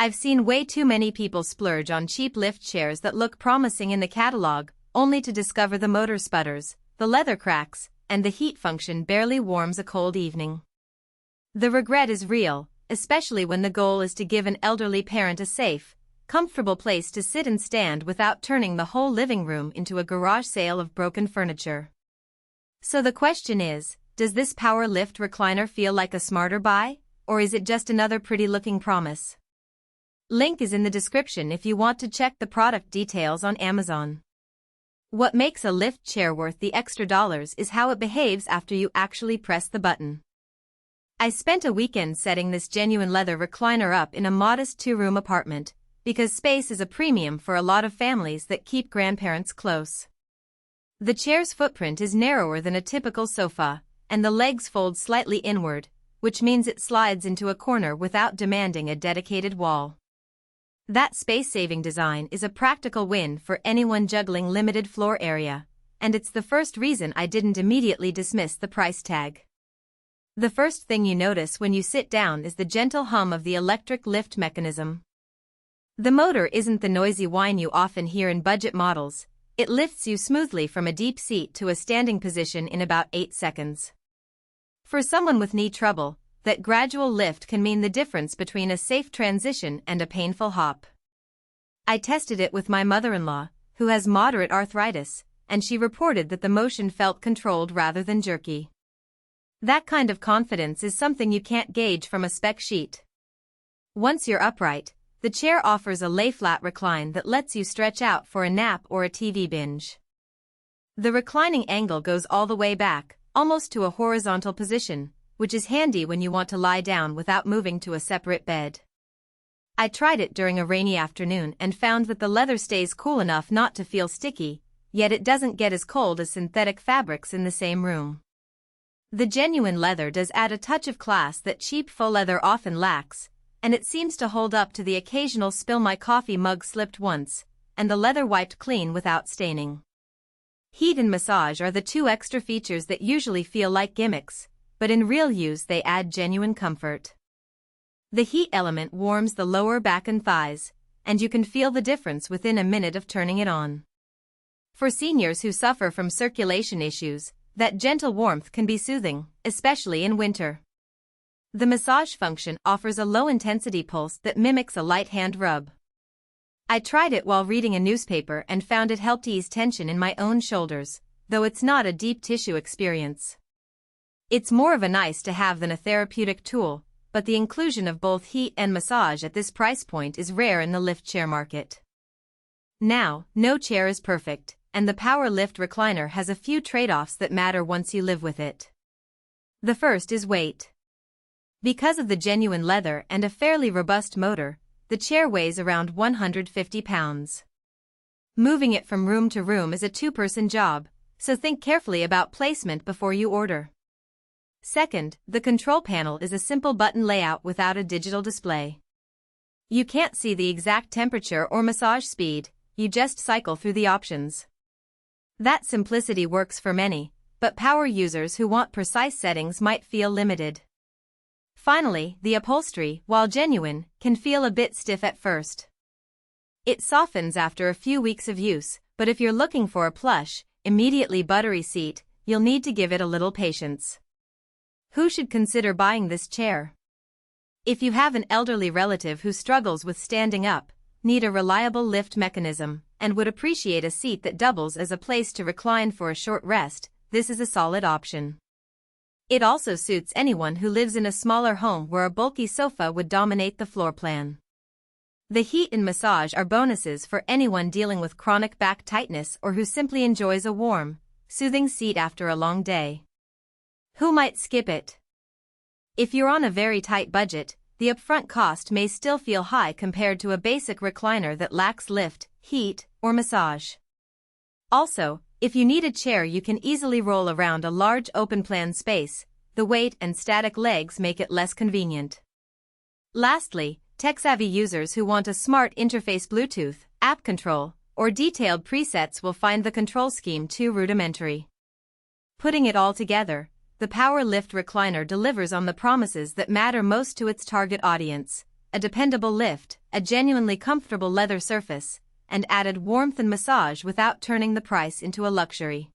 I've seen way too many people splurge on cheap lift chairs that look promising in the catalog, only to discover the motor sputters, the leather cracks, and the heat function barely warms a cold evening. The regret is real, especially when the goal is to give an elderly parent a safe, comfortable place to sit and stand without turning the whole living room into a garage sale of broken furniture. So the question is, does this power lift recliner feel like a smarter buy, or is it just another pretty-looking promise? Link is in the description if you want to check the product details on Amazon. What makes a lift chair worth the extra dollars is how it behaves after you actually press the button. I spent a weekend setting this genuine leather recliner up in a modest 2-room apartment, because space is a premium for a lot of families that keep grandparents close. The chair's footprint is narrower than a typical sofa, and the legs fold slightly inward, which means it slides into a corner without demanding a dedicated wall. That space-saving design is a practical win for anyone juggling limited floor area, and it's the first reason I didn't immediately dismiss the price tag. The first thing you notice when you sit down is the gentle hum of the electric lift mechanism. The motor isn't the noisy whine you often hear in budget models. It lifts you smoothly from a deep seat to a standing position in about 8 seconds. For someone with knee trouble, that gradual lift can mean the difference between a safe transition and a painful hop. I tested it with my mother-in-law, who has moderate arthritis, and she reported that the motion felt controlled rather than jerky. That kind of confidence is something you can't gauge from a spec sheet. Once you're upright, the chair offers a lay-flat recline that lets you stretch out for a nap or a TV binge. The reclining angle goes all the way back, almost to a horizontal position, which is handy when you want to lie down without moving to a separate bed. I tried it during a rainy afternoon and found that the leather stays cool enough not to feel sticky, yet it doesn't get as cold as synthetic fabrics in the same room. The genuine leather does add a touch of class that cheap faux leather often lacks, and it seems to hold up to the occasional spill. My coffee mug slipped once, and the leather wiped clean without staining. Heat and massage are the 2 extra features that usually feel like gimmicks, but in real use they add genuine comfort. The heat element warms the lower back and thighs, and you can feel the difference within a minute of turning it on. For seniors who suffer from circulation issues, that gentle warmth can be soothing, especially in winter. The massage function offers a low-intensity pulse that mimics a light hand rub. I tried it while reading a newspaper and found it helped ease tension in my own shoulders, though it's not a deep tissue experience. It's more of a nice-to-have than a therapeutic tool, but the inclusion of both heat and massage at this price point is rare in the lift chair market. Now, no chair is perfect, and the power lift recliner has a few trade-offs that matter once you live with it. The first is weight. Because of the genuine leather and a fairly robust motor, the chair weighs around 150 pounds. Moving it from room to room is a 2-person job, so think carefully about placement before you order. Second, the control panel is a simple button layout without a digital display. You can't see the exact temperature or massage speed, you just cycle through the options. That simplicity works for many, but power users who want precise settings might feel limited. Finally, the upholstery, while genuine, can feel a bit stiff at first. It softens after a few weeks of use, but if you're looking for a plush, immediately buttery seat, you'll need to give it a little patience. Who should consider buying this chair? If you have an elderly relative who struggles with standing up, need a reliable lift mechanism, and would appreciate a seat that doubles as a place to recline for a short rest, this is a solid option. It also suits anyone who lives in a smaller home where a bulky sofa would dominate the floor plan. The heat and massage are bonuses for anyone dealing with chronic back tightness or who simply enjoys a warm, soothing seat after a long day. Who might skip it? If you're on a very tight budget, the upfront cost may still feel high compared to a basic recliner that lacks lift, heat, or massage. Also, if you need a chair you can easily roll around a large open-plan space, the weight and static legs make it less convenient. Lastly, tech-savvy users who want a smart interface Bluetooth, app control, or detailed presets will find the control scheme too rudimentary. Putting it all together, the Power Lift Recliner delivers on the promises that matter most to its target audience: a dependable lift, a genuinely comfortable leather surface, and added warmth and massage without turning the price into a luxury.